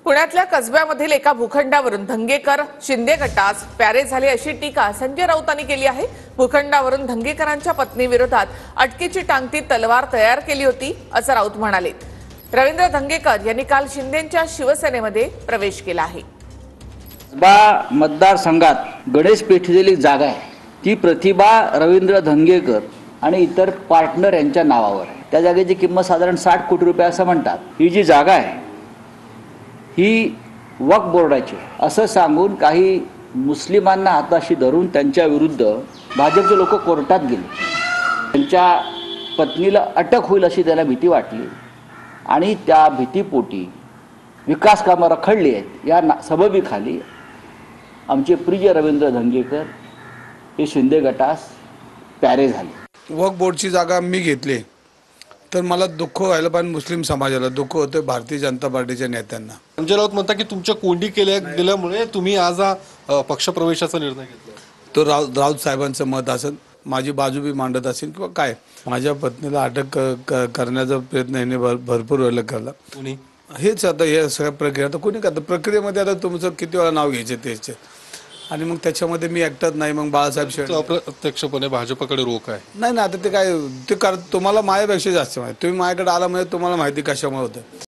पुण्यातल्या कसब्यामधील एका भूखंडावरून धंगेकर शिंदे गटास प्यारे झाले अशी टीका संजय राऊतांनी केली आहे। भूखंडावरून धंगेकरांच्या पत्नीविरोधात अटकेची टांगती तलवार तयार केली होती असं राऊत म्हणाले। रवींद्र धंगेकर यांनी काल शिंदेंच्या शिवसेनेमध्ये प्रवेश केला आहे। मतदारसंघात गणेश पेठेतील जागा आहे, ती प्रतिभा रवींद्र धंगेकर आणि इतर पार्टनर यांच्या नावावर आहे। त्या जागेची किंमत साधारण 60 कोटी रुपये असं म्हणतात। ही जी जागा आहे ही वक्फ बोर्डाची असं सांगून काही मुस्लिमांना हाताशी धरून त्यांच्या विरुद्ध भाजपचे लोक कोर्टात गेले। त्यांच्या पत्नीला अटक होईल अशी त्याला भीती वाटली आणि त्या भीतीपोटी विकास कामं रखडली आहेत। या सबबीखाली आमचे प्रिय रवींद्र धंगेकर हे शिंदे गटास प्यारे झाले। वक्फ बोर्डची जागा मी घेतली तर मला दुःख व्हायला पण मुस्लिम समाजाला दुःख होतं, भारतीय जनता पार्टीच्या नेत्यांना। संजय राऊत म्हणतात की तुमच्या कोंडी गेल्यामुळे तुम्ही आज पक्षप्रवेशाचा निर्णय घेतला। तो राऊत साहेबांचं मत असेल, माझी बाजू बी मांडत असेल किंवा काय। माझ्या पत्नीला अटक करण्याचा प्रयत्न यांनी भरपूर वेळेला केला। हेच आता हे सगळ्या प्रक्रिया आता कोणी करतं, प्रक्रियेमध्ये आता तुमचं किती वेळा नाव घ्यायचे त्याचे आणि मग त्याच्यामध्ये मी एकटाच नाही, मग बाळासाहेब शेठ अप्रत्यक्षपणे भाजपकडे रोख आहे। नाही ना, आता ते काय ते तुम्हाला माझ्यापेक्षा जास्त माहिती, तुम्ही माझ्याकडे आला म्हणजे तुम्हाला माहिती कशामुळे होतं।